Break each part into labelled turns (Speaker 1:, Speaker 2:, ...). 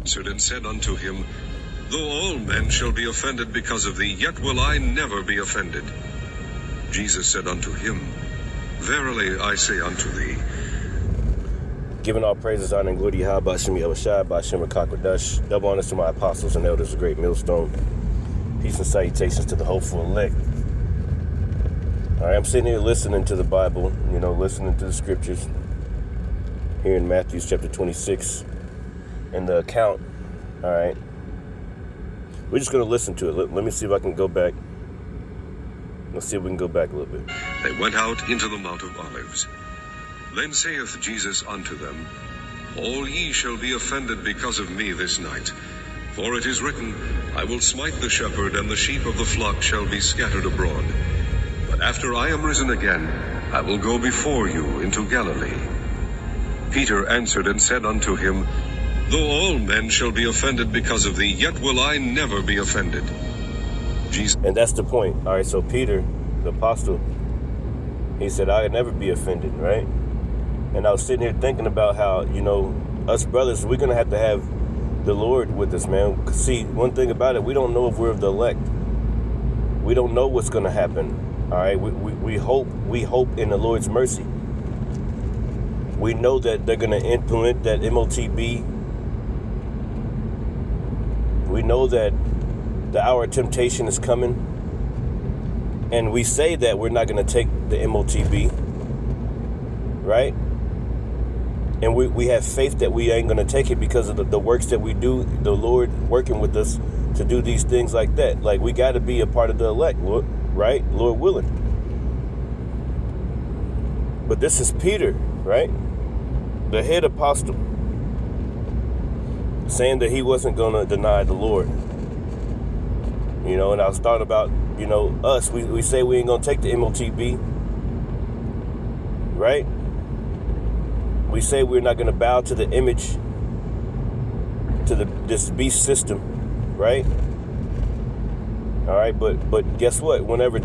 Speaker 1: answered and said unto him, Though all men shall be offended because of thee, yet will I never be offended. Jesus said unto him, Verily I say unto thee,
Speaker 2: giving all praises, honor, and glory to Yahweh, Ba'ashem Yahushua, Ba'ashem Rakakwadash. Double honors to my apostles and elders of Great Millstone. Peace and salutations to the hopeful elect. All right, I'm sitting here listening to the Bible, listening to the scriptures here in Matthew chapter 26 and the account. All right, we're just going to listen to it. Let me see if I can go back. Let's see if we can go back a little bit.
Speaker 1: They went out into the Mount of Olives. Then saith Jesus unto them, All ye shall be offended because of me this night. For it is written, I will smite the shepherd, and the sheep of the flock shall be scattered abroad. But after I am risen again, I will go before you into Galilee. Peter answered and said unto him, Though all men shall be offended because of thee, yet will I never be offended. Jesus.
Speaker 2: And that's the point. All right, so Peter, the apostle, he said, I'll never be offended, right? And I was sitting here thinking about how, us brothers, we're going to have the Lord with us, man. See, one thing about it, we don't know if we're of the elect. We don't know what's going to happen. All right, we hope in the Lord's mercy. We know that they're going to implement that MOTB. We know that the hour of temptation is coming. And we say that we're not going to take the MOTB, right? And we have faith that we ain't going to take it because of the works that we do, the Lord working with us to do these things like that. Like, we got to be a part of the elect, Lord, right? Lord willing. But this is Peter, right? The head apostle, saying that he wasn't going to deny the Lord. And I was thought about, us. We say we ain't going to take the MOTB, right? We say we're not going to bow to the image, to this beast system, right? All right, but guess what? Whenever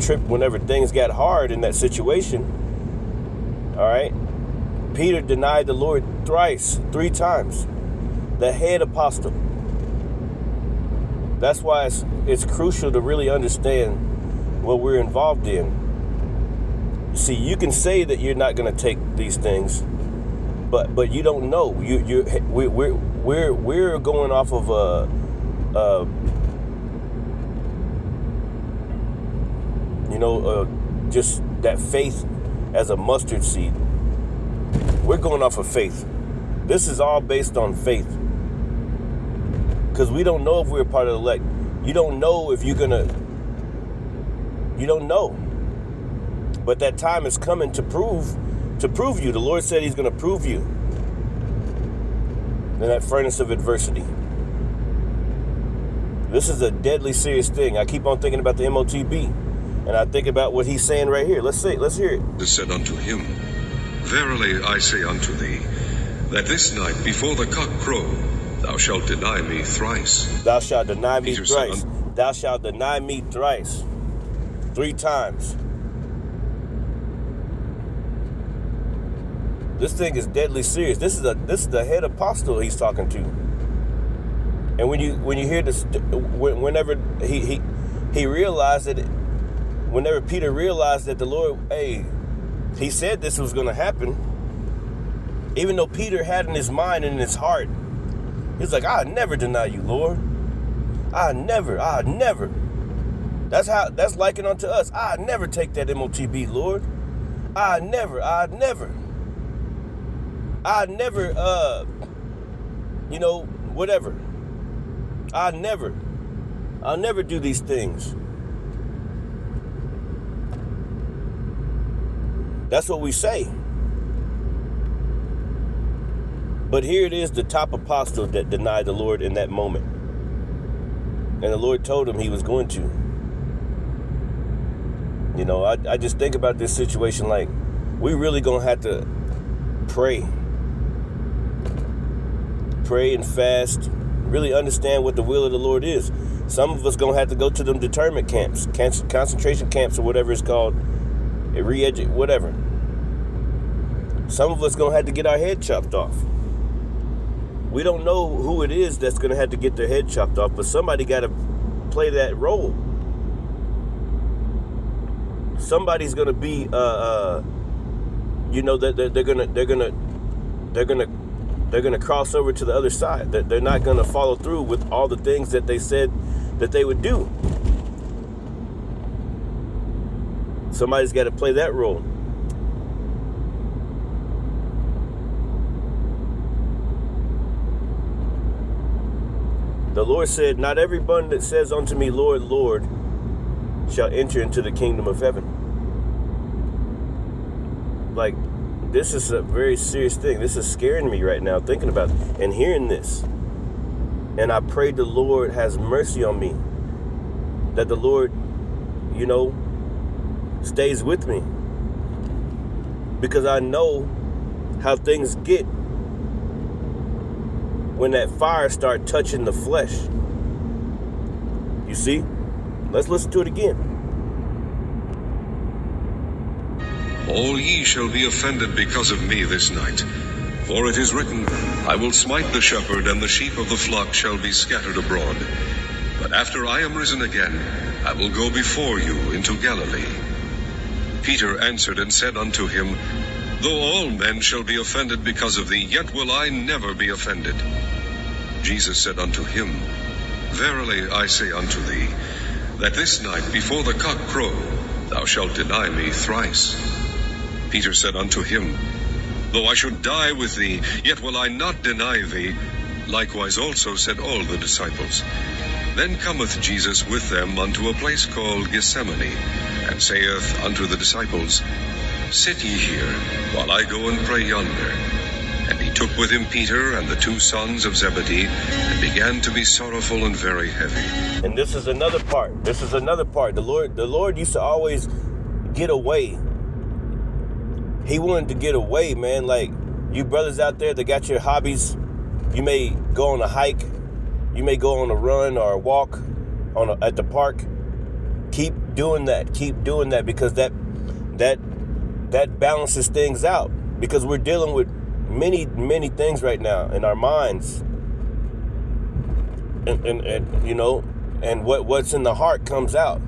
Speaker 2: things got hard in that situation, all right, Peter denied the Lord three times. The head apostle. That's why it's crucial to really understand what we're involved in. See, you can say that you're not going to take these things, but you don't know. We're going off of just that faith as a mustard seed. We're going off of faith. This is all based on faith. Because we don't know if we're a part of the elect. You don't know if you're gonna. You don't know. But that time is coming to prove you. The Lord said he's going to prove you in that furnace of adversity. This is a deadly serious thing. I keep on thinking about the MOTB, and I think about what he's saying right here. Let's hear it.
Speaker 1: He said unto him, Verily I say unto thee, that this night before the cock crow, thou shalt deny me thrice.
Speaker 2: Thou shalt deny me thrice. Thou shalt deny me thrice. 3 times. This thing is deadly serious. This is the head apostle he's talking to. And when you hear this, whenever he realized that, whenever Peter realized that the Lord, he said this was going to happen, even though Peter had in his mind and in his heart, he's like, I'll never deny you, Lord. I'll never. That's likened unto us. I'll never take that MOTB, Lord. I'll never, whatever. I'll never do these things. That's what we say. But here it is, the top apostle that denied the Lord in that moment. And the Lord told him he was going to. I just think about this situation like, we really gonna have to pray and fast, really understand what the will of the Lord is. Some of us gonna have to go to them determined camps, concentration camps, or whatever it's called, whatever. Some of us gonna have to get our head chopped off. We don't know who it is that's going to have to get their head chopped off, but somebody got to play that role. Somebody's going to be, they're gonna cross over to the other side. They're not going to follow through with all the things that they said that they would do. Somebody's got to play that role. The Lord said, not everyone that says unto me, Lord, Lord, shall enter into the kingdom of heaven. Like, this is a very serious thing. This is scaring me right now, thinking about it and hearing this. And I pray the Lord has mercy on me. That the Lord, stays with me. Because I know how things get when that fire start touching the flesh. You see? Let's listen to it again.
Speaker 1: All ye shall be offended because of me this night. For it is written, I will smite the shepherd, and the sheep of the flock shall be scattered abroad. But after I am risen again, I will go before you into Galilee. Peter answered and said unto him, Though all men shall be offended because of thee, yet will I never be offended. Jesus said unto him, Verily I say unto thee, that this night before the cock crow, thou shalt deny me thrice. Peter said unto him, Though I should die with thee, yet will I not deny thee. Likewise also said all the disciples. Then cometh Jesus with them unto a place called Gethsemane, and saith unto the disciples, Sit ye here, while I go and pray yonder. And he took with him Peter and the two sons of Zebedee, and began to be sorrowful and very heavy.
Speaker 2: And this is another part. The Lord used to always get away. He wanted to get away, man. Like, you brothers out there that got your hobbies, you may go on a hike, you may go on a run or a walk at the park. Keep doing that because that balances things out. Because we're dealing with many things right now in our minds, and what's in the heart comes out.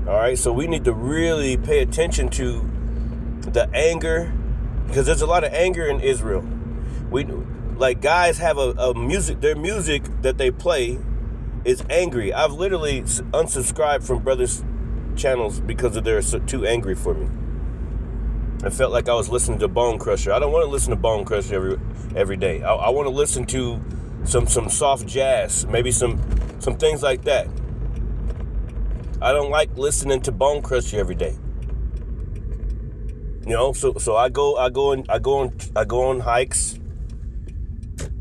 Speaker 2: All right, so we need to really pay attention to the anger, because there's a lot of anger in Israel. Guys have their music that they play is angry. I've literally unsubscribed from brothers' channels because they're too angry for me. I felt like I was listening to Bone Crusher. I don't want to listen to Bone Crusher every day. I want to listen to some soft jazz, maybe some things like that. I don't like listening to Bone Crusher every day. So I go on hikes.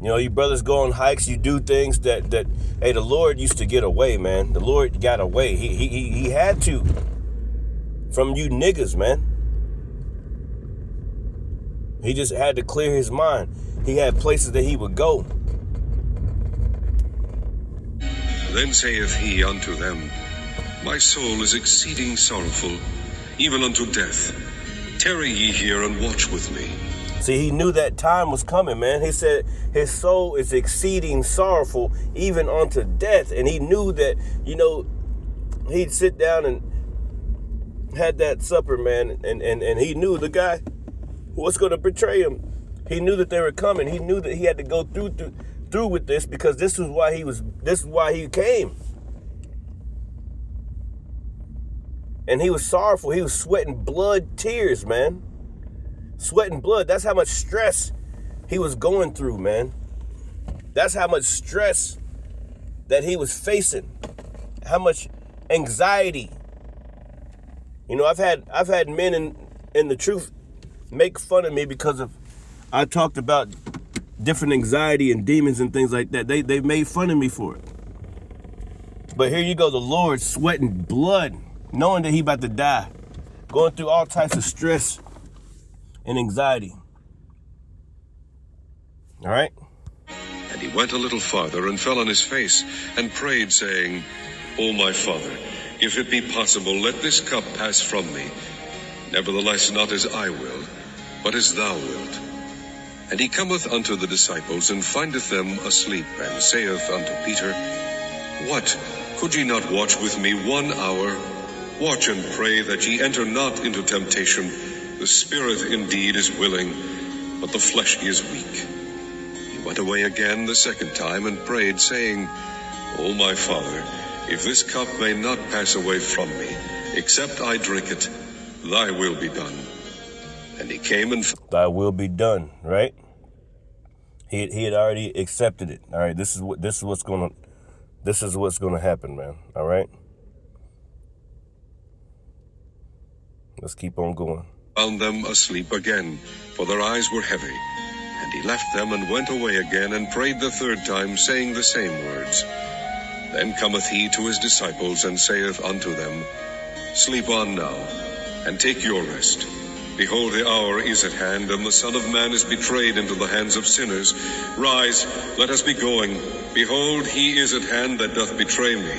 Speaker 2: You brothers go on hikes. You do things that hey, the Lord used to get away, man. The Lord got away. He had to from you niggas, man. He just had to clear his mind. He had places that he would go.
Speaker 1: Then saith he unto them, My soul is exceeding sorrowful, even unto death. Tarry ye here and watch with me.
Speaker 2: See, he knew that time was coming, man. He said his soul is exceeding sorrowful, even unto death. And he knew that, he'd sit down and had that supper, man. And he knew the guy who was going to betray him. He knew that they were coming. He knew that he had to go through with this, because this is why he came. And he was sorrowful. He was sweating blood, tears, man. Sweating blood. That's how much stress he was going through, man. That's how much stress that he was facing. How much anxiety. I've had men in the truth make fun of me because of I talked about different anxiety and demons and things like that. They made fun of me for it. But here you go, the Lord sweating blood, knowing that he about to die, going through all types of stress and anxiety. All right?
Speaker 1: And he went a little farther and fell on his face and prayed, saying, O my Father, if it be possible, let this cup pass from me. Nevertheless, not as I will, but as thou wilt. And he cometh unto the disciples, and findeth them asleep, and saith unto Peter, What, could ye not watch with me 1 hour? Watch and pray that ye enter not into temptation. The spirit indeed is willing, but the flesh is weak. He went away again the second time, and prayed, saying, O my Father, if this cup may not pass away from me, except I drink it, thy will be done. And he came and
Speaker 2: thy will be done, right? He had already accepted it. All right, this is what's gonna happen, man. All right, let's keep on going.
Speaker 1: Found them asleep again, for their eyes were heavy. And he left them and went away again, and prayed the third time, saying the same words. Then cometh he to his disciples, and saith unto them, Sleep on now, and take your rest. Behold, the hour is at hand, and the Son of Man is betrayed into the hands of sinners. Rise, let us be going. Behold, he is at hand that doth betray me.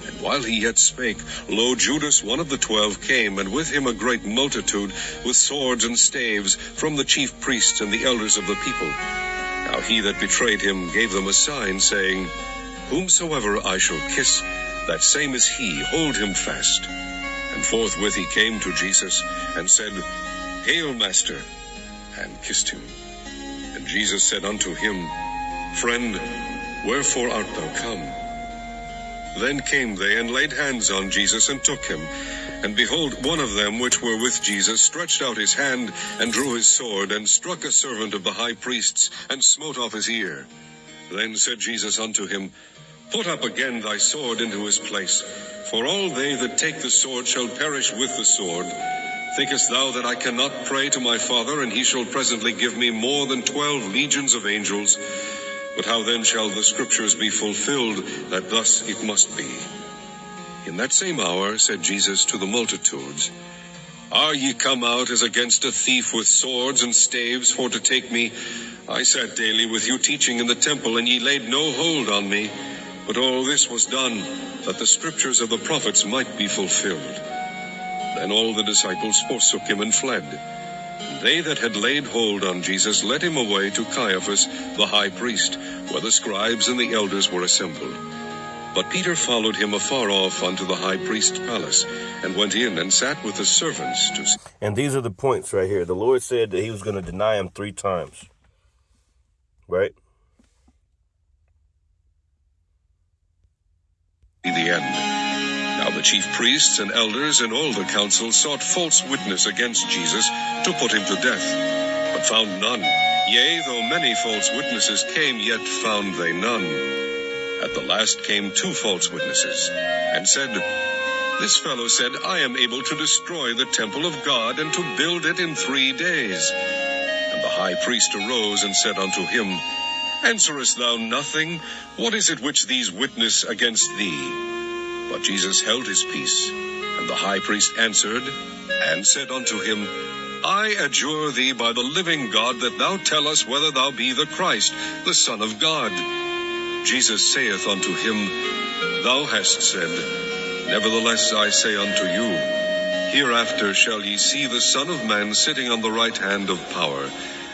Speaker 1: And while he yet spake, lo, Judas, one of the 12, came, and with him a great multitude, with swords and staves, from the chief priests and the elders of the people. Now he that betrayed him gave them a sign, saying, Whomsoever I shall kiss, that same is he, hold him fast. And forthwith he came to Jesus, and said, Hail, Master, and kissed him. And Jesus said unto him, Friend, wherefore art thou come? Then came they, and laid hands on Jesus, and took him. And behold, one of them which were with Jesus stretched out his hand, and drew his sword, and struck a servant of the high priest's, and smote off his ear. Then said Jesus unto him, Put up again thy sword into his place, for all they that take the sword shall perish with the sword. Thinkest thou that I cannot pray to my Father, and he shall presently give me more than 12 legions of angels? But how then shall the scriptures be fulfilled, that thus it must be? In that same hour said Jesus to the multitudes, Are ye come out as against a thief with swords and staves for to take me? I sat daily with you teaching in the temple, and ye laid no hold on me. But all this was done, that the scriptures of the prophets might be fulfilled. Then all the disciples forsook him and fled. And they that had laid hold on Jesus led him away to Caiaphas the high priest, where the scribes and the elders were assembled. But Peter followed him afar off unto the high priest's palace, and went in and sat with the servants to...
Speaker 2: And these are the points right here. The Lord said that he was going to deny him 3 times. Right?
Speaker 1: The end. Now the chief priests and elders and all the council sought false witness against Jesus to put him to death, but found none. Yea, though many false witnesses came, yet found they none. At the last came 2 false witnesses, and said, This fellow said, I am able to destroy the temple of God, and to build it in 3 days. And the high priest arose and said unto him, Answerest thou nothing? What is it which these witness against thee? But Jesus held his peace. And the high priest answered, and said unto him, I adjure thee by the living God, that thou tell us whether thou be the Christ, the Son of God. Jesus saith unto him, Thou hast said. Nevertheless I say unto you, Hereafter shall ye see the Son of Man sitting on the right hand of power,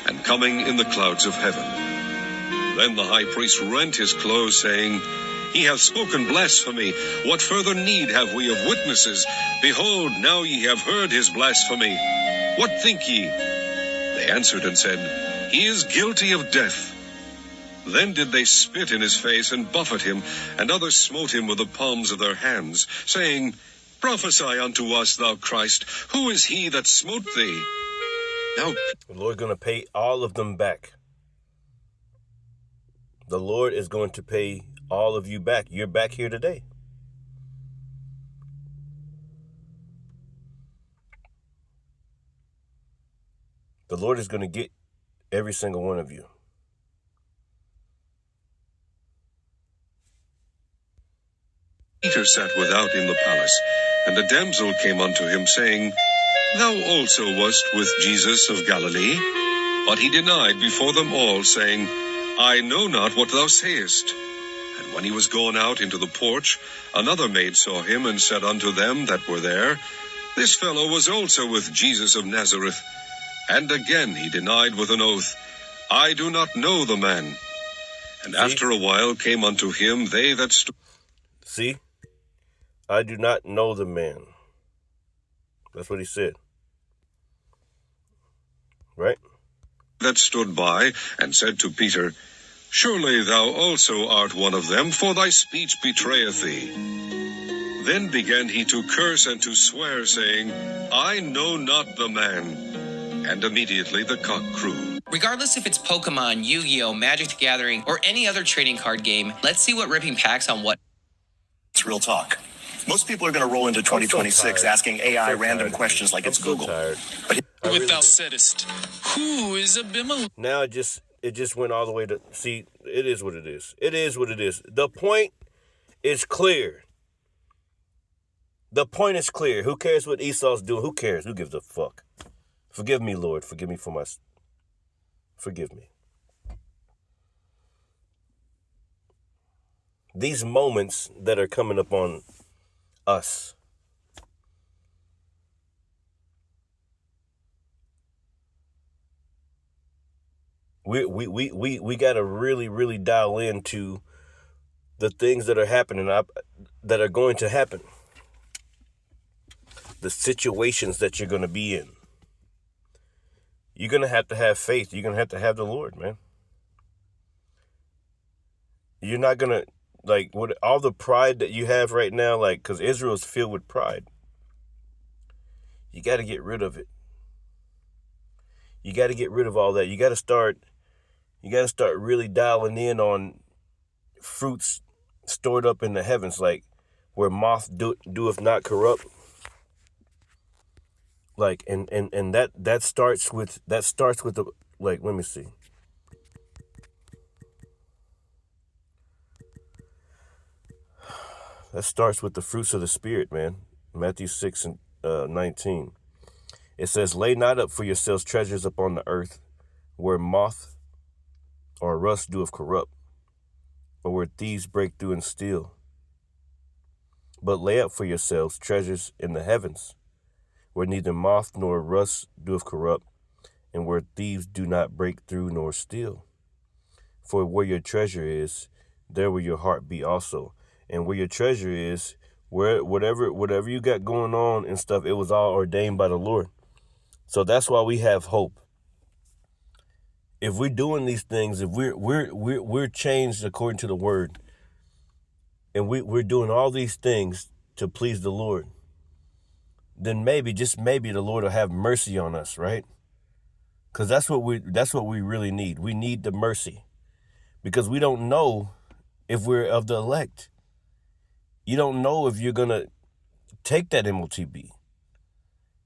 Speaker 1: and coming in the clouds of heaven. Then the high priest rent his clothes, saying, He hath spoken blasphemy. What further need have we of witnesses? Behold, now ye have heard his blasphemy. What think ye? They answered and said, He is guilty of death. Then did they spit in his face and buffet him, and others smote him with the palms of their hands, saying, Prophesy unto us, thou Christ, who is he that smote thee? Now
Speaker 2: the Lord is going to pay all of them back. The Lord is going to pay all of you back. You're back here today. The Lord is going to get every single one of you.
Speaker 1: Peter sat without in the palace, and a damsel came unto him, saying, Thou also wast with Jesus of Galilee? But he denied before them all, saying, I know not what thou sayest. And when he was gone out into the porch, another maid saw him, and said unto them that were there, This fellow was also with Jesus of Nazareth. And again he denied with an oath, I do not know the man. And after a while came unto him they that stood.
Speaker 2: See? I do not know the man. That's what he said. Right?
Speaker 1: That stood by, and said to Peter, Surely thou also art one of them, for thy speech betrayeth thee. Then began he to curse and to swear, saying, I know not the man. And immediately the cock crew.
Speaker 3: Regardless if it's Pokemon, Yu-Gi-Oh!, Magic the Gathering, or any other trading card game, let's see what Ripping Packs on what.
Speaker 4: It's real talk. Most people are going to roll into 2026 asking AI random questions like it's Google.
Speaker 5: What thou saidest, who is Abimelech?
Speaker 2: Now it just went all the way to, see, it is what it is. It is what it is. The point is clear. The point is clear. Who cares what Esau's doing? Who cares? Who gives a fuck? Forgive me, Lord. Forgive me for my... Forgive me. These moments that are coming up on us. We got to really dial into the things that are happening, that are going to happen. The situations that you're going to be in. You're going to have faith. You're going to have the Lord, man. You're not going to, like, what all the pride that you have right now, like, because Israel is filled with pride. You got to get rid of it. You got to get rid of all that. You got to start really dialing in on fruits stored up in the heavens, like where moth doeth not corrupt. Like, and that starts with the, like, let me see. That starts with the fruits of the Spirit, man. Matthew 6 and 19. It says, lay not up for yourselves treasures upon the earth, where moth or rust doeth corrupt, or where thieves break through and steal. But lay up for yourselves treasures in the heavens, where neither moth nor rust doeth corrupt, and where thieves do not break through nor steal. For where your treasure is, there will your heart be also. And where your treasure is, where whatever you got going on and stuff, it was all ordained by the Lord. So that's why we have hope. If we're doing these things, if we're changed according to the word, and we're doing all these things to please the Lord, then maybe, just maybe, the Lord will have mercy on us, right? Because that's what we really need. We need the mercy, because we don't know if we're of the elect. You don't know if you're gonna take that MOTB.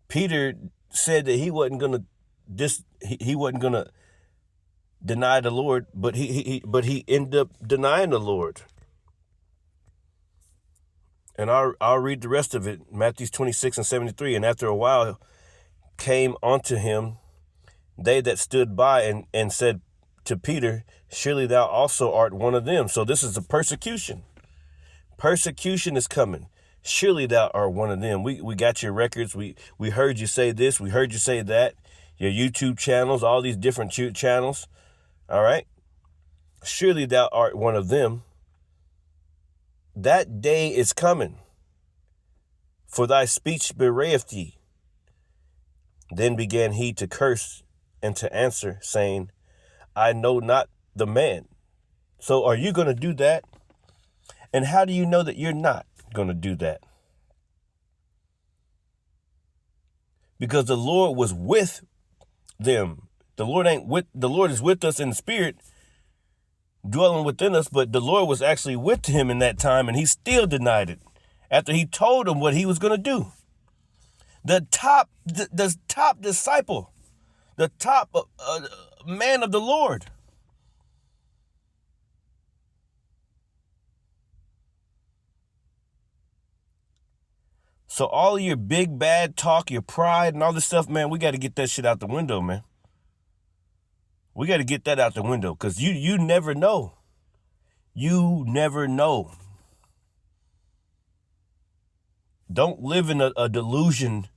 Speaker 2: Peter said that he wasn't gonna deny the Lord, but he ended up denying the Lord. And I'll read the rest of it. Matthew 26 and 73. And after a while came unto him they that stood by and said to Peter, surely thou also art one of them. So this is a persecution. Persecution is coming. Surely thou art one of them. We got your records. We heard you say this. We heard you say that. Your YouTube channels, all these different channels. All right. Surely thou art one of them. That day is coming, for thy speech bewrayeth thee. Then began he to curse and to answer, saying, I know not the man. So are you going to do that? And how do you know that you're not going to do that? Because the Lord was with them. The Lord is with us in the spirit, dwelling within us, but the Lord was actually with him in that time, and he still denied it after he told him what he was going to do. The top disciple, the top man of the Lord. So all of your big bad talk, your pride and all this stuff, man, we got to get that shit out the window, man. We got to get that out the window, because you never know. You never know. Don't live in a delusion.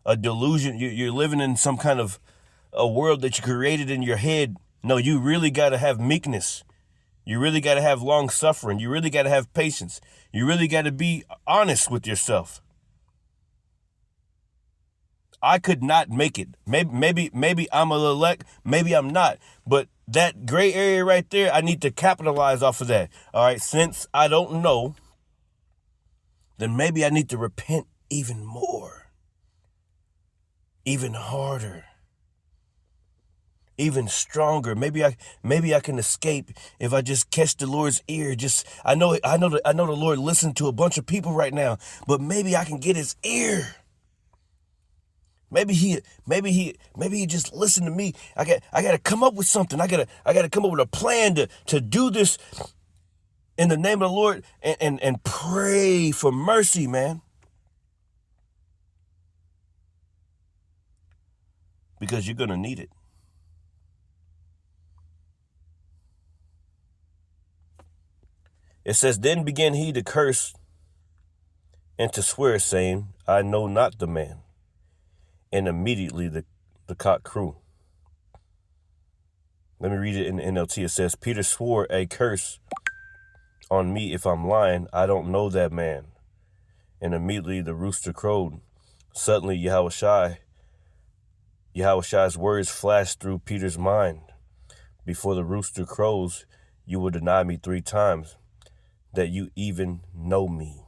Speaker 2: A delusion. You're living in some kind of a world that you created in your head, No, you really got to have meekness. You really got to have long suffering. You really got to have patience. You really got to be honest with yourself. I could not make it. Maybe I'm a elect. Maybe I'm not. But that gray area right there, I need to capitalize off of that. All right. Since I don't know, then maybe I need to repent even more, even harder, even stronger. Maybe I can escape if I just catch the Lord's ear. I know the Lord listened to a bunch of people right now, but maybe I can get his ear. Maybe he just listened to me. I got to come up with something. I got to come up with a plan to do this in the name of the Lord and pray for mercy, man. Because you're going to need it. It says, then began he to curse and to swear, saying, I know not the man. And immediately the cock crew. Let me read it in the NLT. It says, Peter swore a curse on me if I'm lying. I don't know that man. And immediately the rooster crowed. Suddenly Yahushai's words flashed through Peter's mind. Before the rooster crows, you will deny me 3 times that you even know me.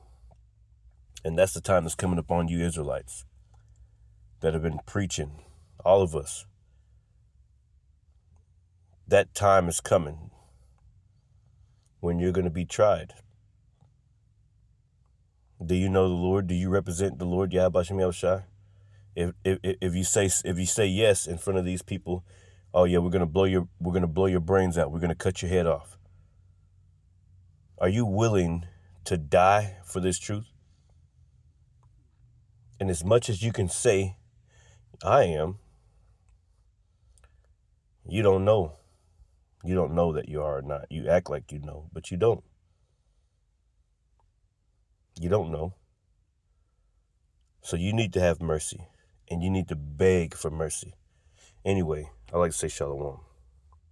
Speaker 2: And that's the time that's coming upon you Israelites that have been preaching, all of us. That time is coming when you're going to be tried. Do you know the Lord? Do you represent the Lord, Yahweh Shem Yahushai? If you say yes in front of these people, oh yeah, we're gonna blow your brains out. We're gonna cut your head off. Are you willing to die for this truth? And as much as you can say, I am, you don't know. You don't know that you are or not. You act like you know, but you don't. You don't know. So you need to have mercy, and you need to beg for mercy. Anyway, I like to say shalom.